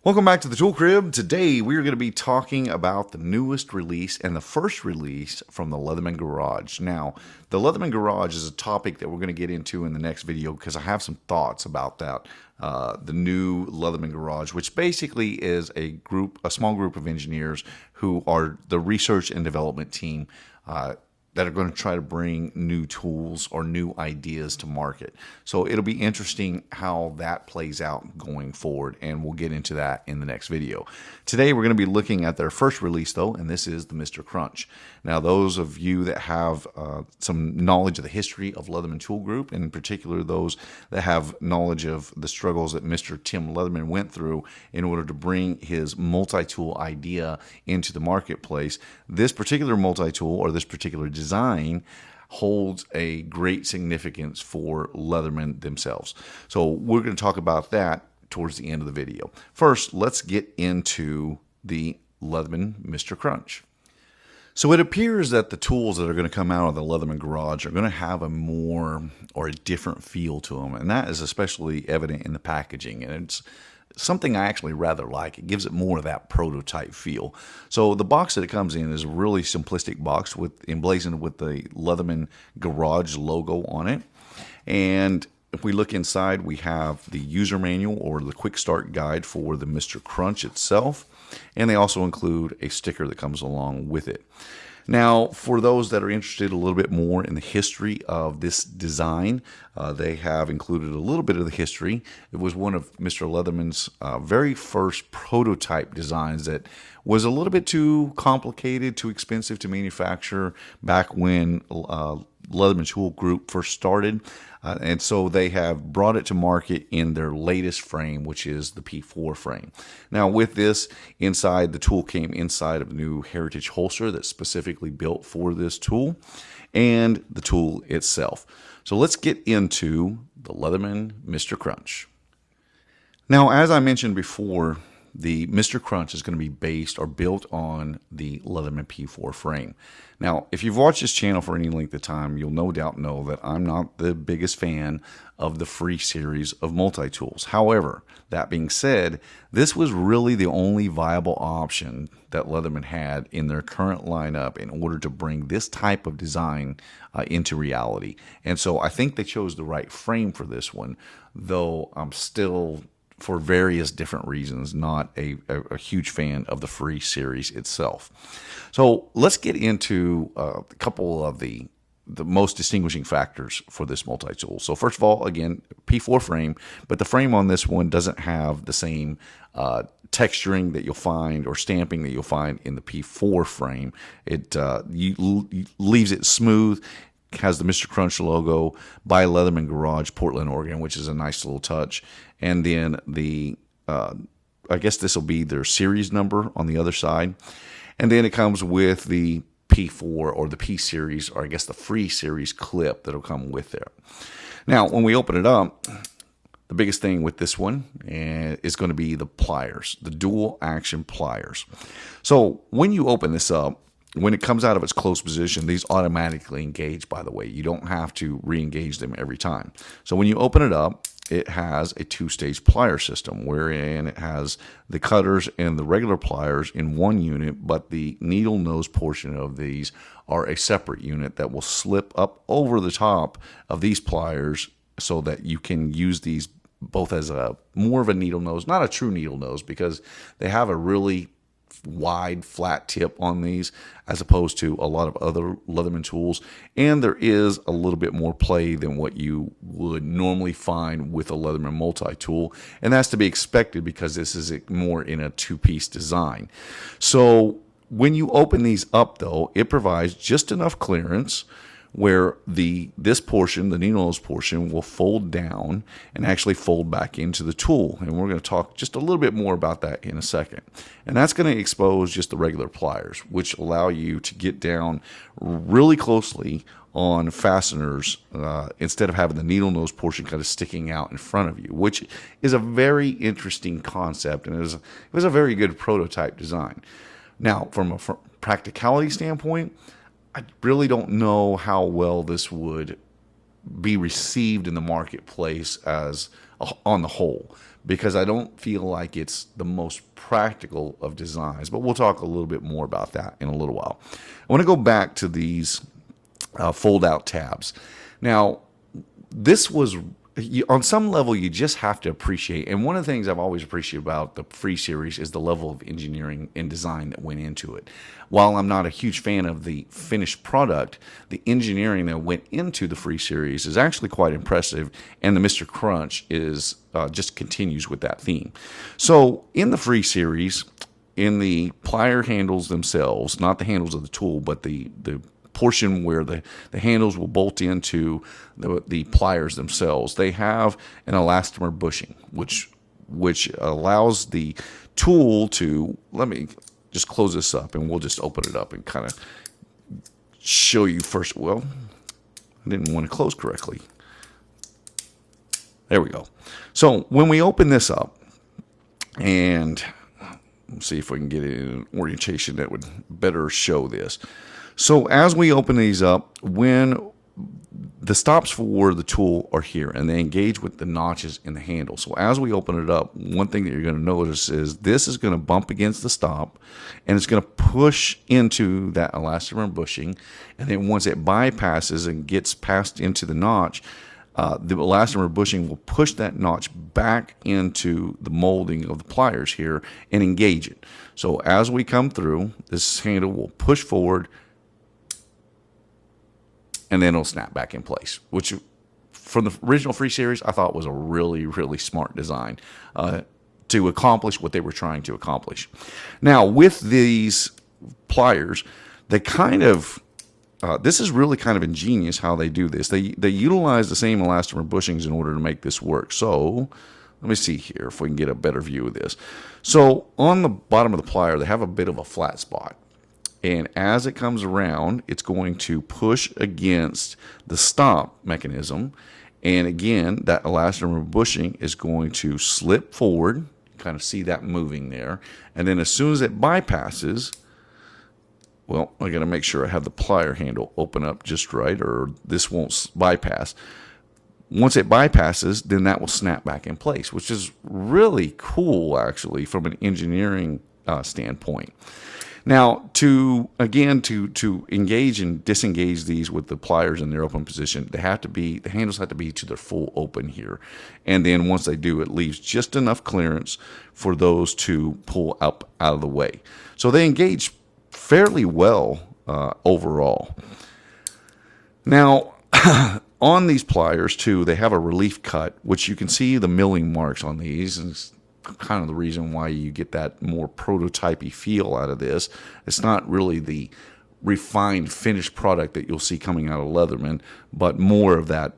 Welcome back to the Tool Crib. Today we're going to be talking about the newest release and the first release from the Leatherman Garage. Now, the Leatherman Garage is a topic that we're going to get into in the next video because I have some thoughts about that. The new Leatherman Garage, which basically is a small group of engineers who are the research and development team that are going to try to bring new tools or new ideas to market. So it'll be interesting how that plays out going forward, and we'll get into that in the next video. Today we're going to be looking at their first release though, and this is the Mr. Crunch. Now those of you that have some knowledge of the history of Leatherman Tool Group, and in particular those that have knowledge of the struggles that Mr. Tim Leatherman went through in order to bring his multi-tool idea into the marketplace, this particular multi-tool or this particular design holds a great significance for Leatherman themselves. So we're going to talk about that towards the end of the video. First, let's get into the Leatherman Mr. Crunch. So it appears that the tools that are going to come out of the Leatherman Garage are going to have a more or a different feel to them, and that is especially evident in the packaging, and it's something I actually rather like. It gives it more of that prototype feel. So the box that it comes in is a really simplistic box emblazoned with the Leatherman Garage logo on it. And if we look inside, we have the user manual or the quick start guide for the Mr. Crunch itself. And they also include a sticker that comes along with it. Now, for those that are interested a little bit more in the history of this design, they have included a little bit of the history. It was one of Mr. Leatherman's very first prototype designs that was a little bit too complicated, too expensive to manufacture back when Leatherman Tool Group first started. And so they have brought it to market in their latest frame, which is the P4 frame. Now with this, inside the tool came inside of a new heritage holster that's specifically built for this tool and the tool itself. So let's get into the Leatherman Mr. Crunch. Now, as I mentioned before, the Mr. Crunch is going to be based or built on the Leatherman P4 frame. Now, if you've watched this channel for any length of time, you'll no doubt know that I'm not the biggest fan of the free series of multi-tools. However, that being said, this was really the only viable option that Leatherman had in their current lineup in order to bring this type of design into reality. And so I think they chose the right frame for this one, though I'm still, for various different reasons, not a huge fan of the free series itself. So let's get into a couple of the most distinguishing factors for this multi-tool. So first of all, again, P4 frame, but the frame on this one doesn't have the same texturing that you'll find or stamping that you'll find in the P4 frame. It leaves it smooth. Has the Mr. Crunch logo by Leatherman Garage, Portland, Oregon, which is a nice little touch. And then the, I guess this will be their series number on the other side. And then it comes with the P4 or the P series, or I guess the free series clip that'll come with there. Now, when we open it up, the biggest thing with this one is going to be the pliers, the dual action pliers. So when you open this up, when it comes out of its closed position, these automatically engage, by the way. You don't have to re-engage them every time. So when you open it up, it has a two-stage plier system wherein it has the cutters and the regular pliers in one unit, but the needle nose portion of these are a separate unit that will slip up over the top of these pliers so that you can use these both as a more of a needle nose, not a true needle nose, because they have a really wide flat tip on these as opposed to a lot of other Leatherman tools, and there is a little bit more play than what you would normally find with a Leatherman multi-tool, and that's to be expected because this is more in a two-piece design. So when you open these up though, it provides just enough clearance where this portion, the needle nose portion, will fold down and actually fold back into the tool. And we're going to talk just a little bit more about that in a second. And that's going to expose just the regular pliers, which allow you to get down really closely on fasteners instead of having the needle nose portion kind of sticking out in front of you, which is a very interesting concept, and it was a very good prototype design. Now, from a practicality standpoint, I really don't know how well this would be received in the marketplace as on the whole, because I don't feel like it's the most practical of designs. But we'll talk a little bit more about that in a little while. I want to go back to these fold-out tabs. Now, this was, on some level, you just have to appreciate, and one of the things I've always appreciated about the Free Series is the level of engineering and design that went into it. While I'm not a huge fan of the finished product, the engineering that went into the Free Series is actually quite impressive, and the Mr. Crunch is just continues with that theme. So in the Free Series, in the plier handles themselves, not the handles of the tool, but the portion where the handles will bolt into the pliers themselves, they have an elastomer bushing, which allows the tool to, let me just close this up and we'll just open it up and kind of show you first. Well, I didn't want to close correctly. There we go. So when we open this up, and let's see if we can get it in an orientation that would better show this. So as we open these up, when the stops for the tool are here and they engage with the notches in the handle. So as we open it up, one thing that you're going to notice is this is going to bump against the stop and it's going to push into that elastomer bushing. And then once it bypasses and gets past into the notch, the elastomer bushing will push that notch back into the molding of the pliers here and engage it. So as we come through, this handle will push forward and then it'll snap back in place, which from the original Free Series, I thought was a really, really smart design to accomplish what they were trying to accomplish. Now, with these pliers, they kind of, this is really kind of ingenious how they do this. They utilize the same elastomer bushings in order to make this work. So let me see here if we can get a better view of this. So on the bottom of the plier, they have a bit of a flat spot. And as it comes around, it's going to push against the stop mechanism. And again, that elastomer bushing is going to slip forward. You kind of see that moving there. And then as soon as it bypasses, well, I got to make sure I have the plier handle open up just right, or this won't bypass. Once it bypasses, then that will snap back in place, which is really cool, actually, from an engineering standpoint. Now, to engage and disengage these with the pliers in their open position, the handles have to be to their full open here. And then once they do, it leaves just enough clearance for those to pull up out of the way. So they engage fairly well overall. Now, on these pliers, too, they have a relief cut, which you can see the milling marks on these, and it's kind of the reason why you get that more prototypey feel out of this. It's not really the refined finished product that you'll see coming out of Leatherman, but more of that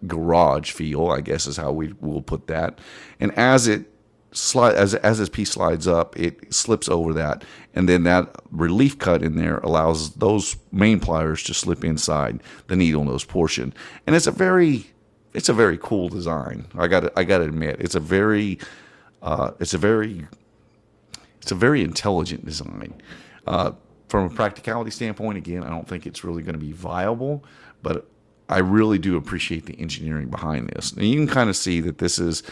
garage feel, I guess is how we will put that. And as this piece slides up, it slips over that, and then that relief cut in there allows those main pliers to slip inside the needle nose portion. And it's a very cool design. I got to admit, it's a very intelligent design. From a practicality standpoint, again, I don't think it's really going to be viable, but I really do appreciate the engineering behind this. And you can kind of see that this is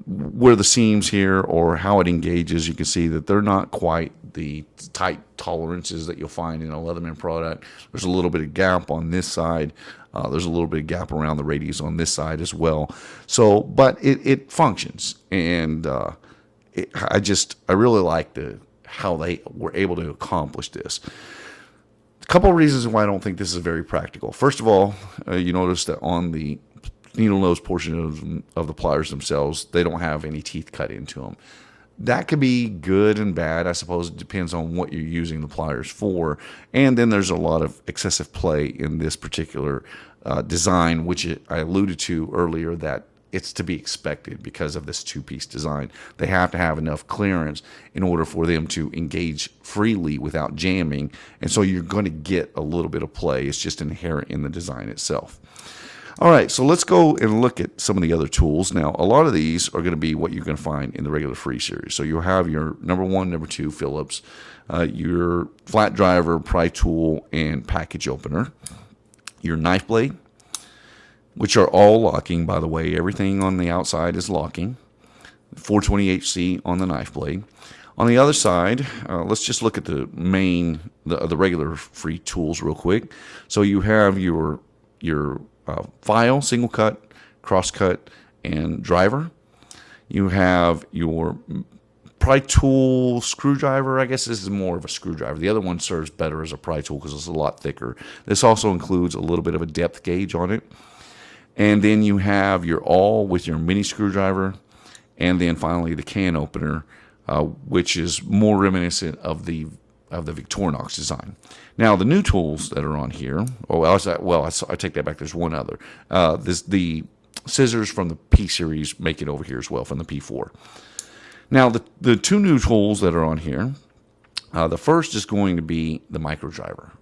where the seams here or how it engages. You can see that they're not quite the tight tolerances that you'll find in a Leatherman product. There's a little bit of gap on this side. There's a little bit of gap around the radius on this side as well. So, but it functions, and I really like how they were able to accomplish this. A couple of reasons why I don't think this is very practical. First of all, you notice that on the needle nose portion of the pliers themselves, they don't have any teeth cut into them. That could be good and bad. I suppose it depends on what you're using the pliers for. And then there's a lot of excessive play in this particular design, which I alluded to earlier, that it's to be expected because of this two-piece design. They have to have enough clearance in order for them to engage freely without jamming. And so you're going to get a little bit of play. It's just inherent in the design itself. All right, so let's go and look at some of the other tools. Now, a lot of these are going to be what you're going to find in the regular Free Series. So you'll have your number 1, number 2 Phillips, your flat driver, pry tool, and package opener, your knife blade, which are all locking, by the way. Everything on the outside is locking. 420HC on the knife blade. On the other side, let's just look at the regular free tools real quick. So you have your file, single cut, cross cut, and driver. You have your pry tool screwdriver. I guess this is more of a screwdriver. The other one serves better as a pry tool because it's a lot thicker. This also includes a little bit of a depth gauge on it. And then you have your awl with your mini screwdriver. And then finally the can opener, which is more reminiscent of the Victorinox design. Now the new tools that are on here. I take that back. There's one other. The scissors from the P series make it over here as well from the P4. Now the two new tools that are on here. The first is going to be the micro driver.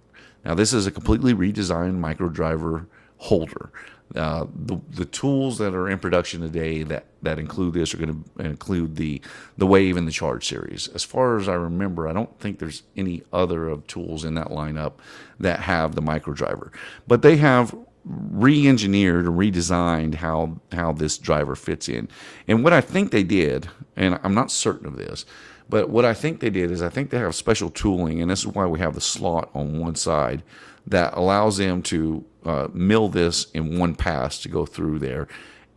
Now this is a completely redesigned micro driver holder. The tools that are in production today that include this are going to include the Wave and the Charge series. As far as I remember, I don't think there's any other of tools in that lineup that have the micro driver. But they have re-engineered or redesigned how this driver fits in. And what I think they did, and I'm not certain of this, but what I think they did is I think they have special tooling, and this is why we have the slot on one side that allows them to mill this in one pass to go through there,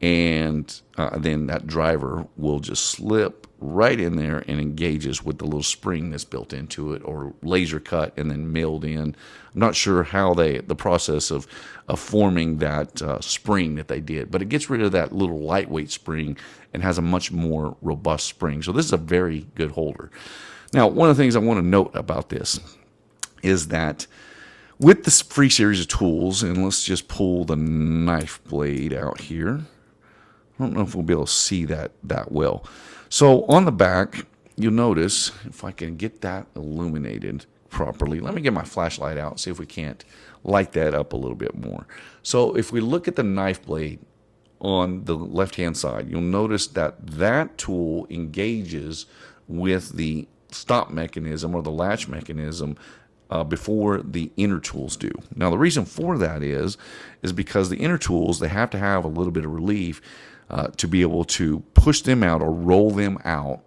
and then that driver will just slip right in there and engages with the little spring that's built into it, or laser cut and then milled in. I'm not sure how the process of forming that spring that they did, but it gets rid of that little lightweight spring and has a much more robust spring. So this is a very good holder. Now, one of the things I want to note about this is that with this free series of tools, and let's just pull the knife blade out here. I don't know if we'll be able to see that well. So on the back, you'll notice, if I can get that illuminated properly. Let me get my flashlight out and see if we can't light that up a little bit more. So if we look at the knife blade on the left-hand side, you'll notice that tool engages with the stop mechanism or the latch mechanism before the inner tools do. Now, the reason for that is because the inner tools, they have to have a little bit of relief to be able to push them out or roll them out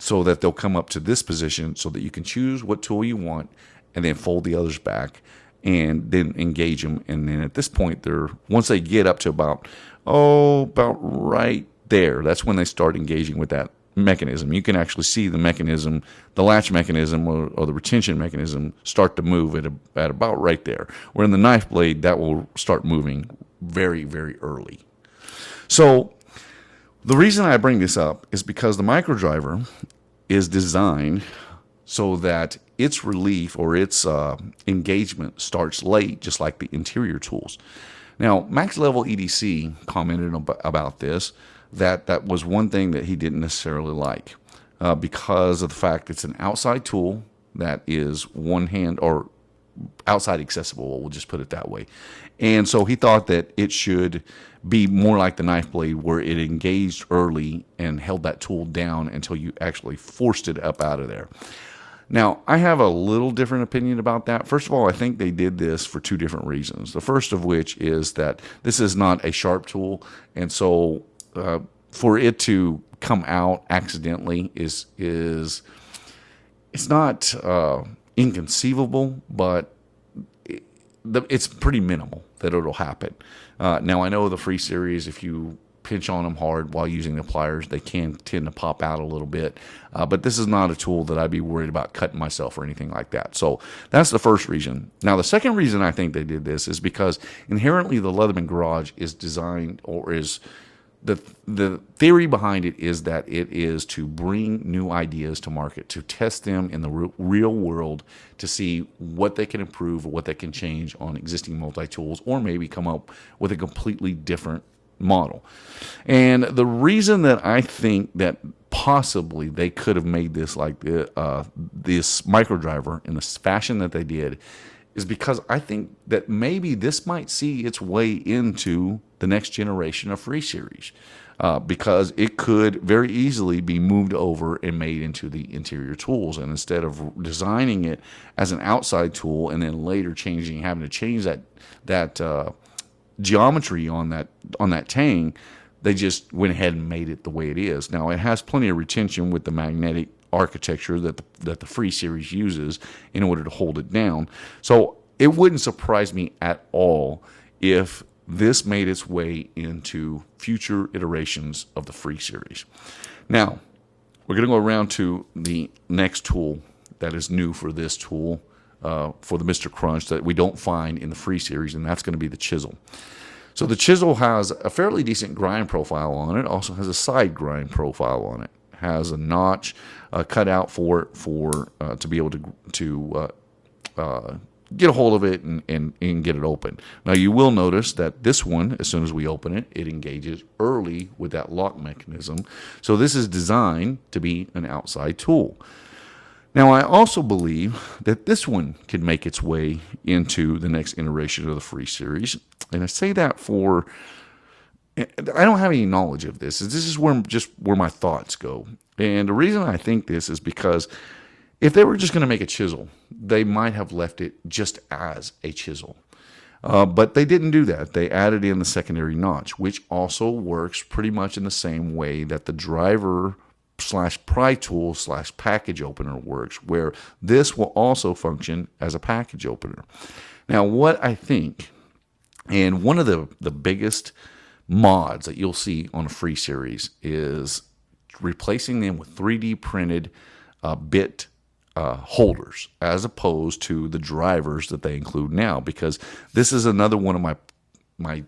so that they'll come up to this position so that you can choose what tool you want and then fold the others back and then engage them. And then at this point, once they get up to about right there, that's when they start engaging with that mechanism. You can actually see the mechanism, the latch mechanism or the retention mechanism start to move at about right there. Where in the knife blade, that will start moving very, very early. So the reason I bring this up is because the micro driver is designed so that its relief or its engagement starts late, just like the interior tools. Now, Max Level EDC commented about this, that was one thing that he didn't necessarily like because of the fact it's an outside tool that is one hand or outside accessible, we'll just put it that way. And so he thought that it should be more like the knife blade where it engaged early and held that tool down until you actually forced it up out of there. Now, I have a little different opinion about that. First of all, I think they did this for two different reasons. The first of which is that this is not a sharp tool, and so for it to come out accidentally is it's not inconceivable, but it's pretty minimal that it'll happen. Now, I know the free series, if you pinch on them hard while using the pliers, they can tend to pop out a little bit. But this is not a tool that I'd be worried about cutting myself or anything like that. So that's the first reason. Now, the second reason I think they did this is because inherently the Leatherman Garage is designed, or is the theory behind it is that it is to bring new ideas to market, to test them in the real world, to see what they can improve or what they can change on existing multi-tools, or maybe come up with a completely different model. And the reason that I think that possibly they could have made this like this micro driver in the fashion that they did is because I think that maybe this might see its way into the next generation of free series, because it could very easily be moved over and made into the interior tools. And instead of designing it as an outside tool and then later having to change that geometry on that tang, they just went ahead and made it the way it is. Now, it has plenty of retention with the magnetic architecture that the Free Series uses in order to hold it down. So it wouldn't surprise me at all if this made its way into future iterations of the Free Series. Now, we're going to go around to the next tool that is new for this tool, for the Mr. Crunch, that we don't find in the Free Series, and that's going to be the chisel. So the chisel has a fairly decent grind profile on it. Also has a side grind profile on it. Has a notch cut out for to be able to get a hold of it and get it open. Now you will notice that this one, as soon as we open it, it engages early with that lock mechanism. So this is designed to be an outside tool. Now, I also believe that this one can make its way into the next iteration of the Free Series. And I say that I don't have any knowledge of this. This is where my thoughts go. And the reason I think this is because if they were just going to make a chisel, they might have left it just as a chisel. But they didn't do that. They added in the secondary notch, which also works pretty much in the same way that the driver / pry tool / package opener works, where this will also function as a package opener. Now, what I think, and one of the biggest mods that you'll see on a Free Series is replacing them with 3D printed bit holders, as opposed to the drivers that they include now, because this is another one of my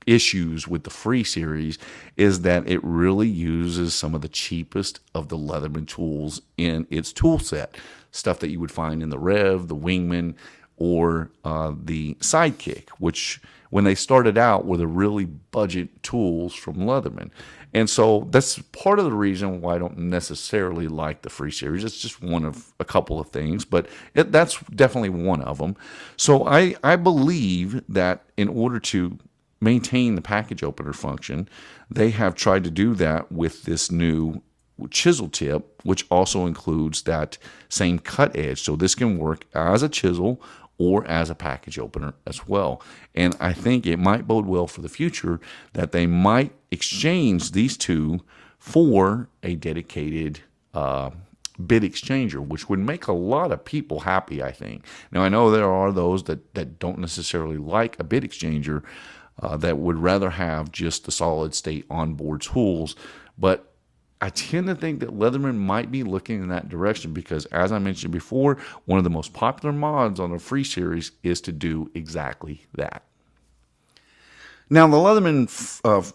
issues with the Free Series, is that it really uses some of the cheapest of the Leatherman tools in its tool set. Stuff that you would find in the Rev, the Wingman, or the Sidekick, which when they started out were the really budget tools from Leatherman. And so that's part of the reason why I don't necessarily like the Free Series. It's just one of a couple of things, but that's definitely one of them. So I believe that in order to maintain the package opener function, they have tried to do that with this new chisel tip, which also includes that same cut edge. So this can work as a chisel or as a package opener as well. And I think it might bode well for the future that they might exchange these two for a dedicated bit exchanger, which would make a lot of people happy, I think. Now, I know there are those that don't necessarily like a bit exchanger, that would rather have just the solid state onboard tools, but I tend to think that Leatherman might be looking in that direction because, as I mentioned before, one of the most popular mods on the Free Series is to do exactly that. Now, the Leatherman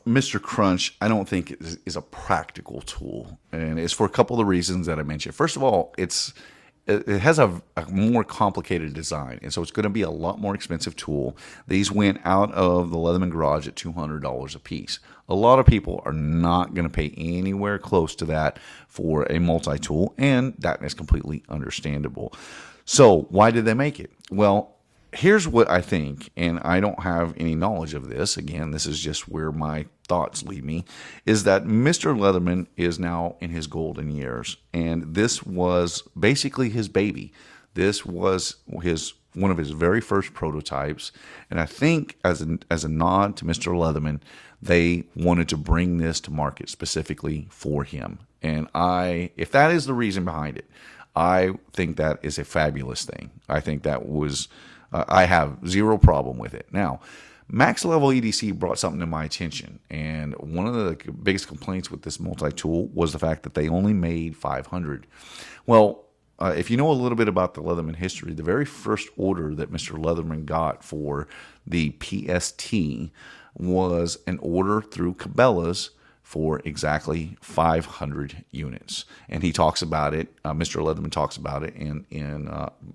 Mr. Crunch, I don't think is a practical tool, and it's for a couple of reasons that I mentioned. First of all, it has a more complicated design, and so it's going to be a lot more expensive tool. These went out of the Leatherman Garage at $200 a piece. A lot of people are not going to pay anywhere close to that for a multi-tool, and that is completely understandable. So why did they make it? Well, here's what I think, and I don't have any knowledge of this. Again, this is just where my thoughts lead me, is that Mr. Leatherman is now in his golden years, and this was basically his baby. This was one of his very first prototypes, and I think as a nod to Mr. Leatherman, they wanted to bring this to market specifically for him. And if that is the reason behind it, I think that is a fabulous thing. I think that was I have zero problem with it. Now, Max Level EDC brought something to my attention, and one of the biggest complaints with this multi-tool was the fact that they only made 500. Well, if you know a little bit about the Leatherman history, the very first order that Mr. Leatherman got for the PST was an order through Cabela's for exactly 500 units. And he talks about it, Mr. Leatherman talks about it in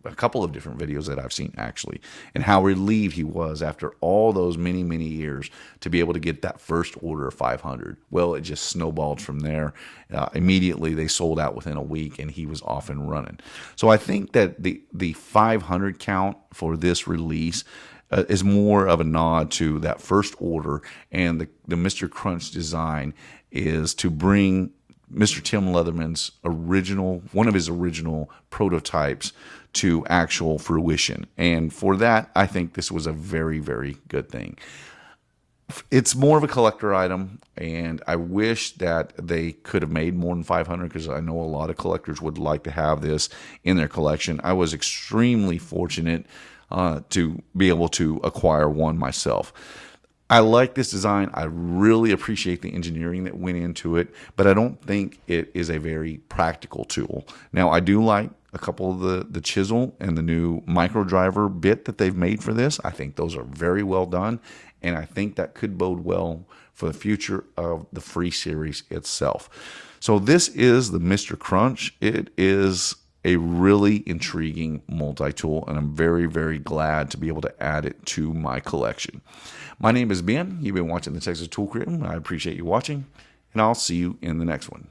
a couple of different videos that I've seen, actually, and how relieved he was after all those many, many years to be able to get that first order of 500. Well, it just snowballed from there. Immediately, they sold out within a week, and he was off and running. So I think that the 500 count for this release is more of a nod to that first order, and the Mr. Crunch design is to bring Mr. Tim Leatherman's one of his original prototypes to actual fruition. And for that, I think this was a very, very good thing. It's more of a collector item, and I wish that they could have made more than 500 because I know a lot of collectors would like to have this in their collection. I was extremely fortunate to be able to acquire one myself. I like this design. I really appreciate the engineering that went into it, but I don't think it is a very practical tool. Now, I do like a couple of the chisel and the new micro driver bit that they've made for this. I think those are very well done, and I think that could bode well for the future of the Free series itself. So this is the Mr. Crunch. It is a really intriguing multi-tool, and I'm very, very glad to be able to add it to my collection. My name is Ben. You've been watching the Texas Tool Crib. I appreciate you watching, and I'll see you in the next one.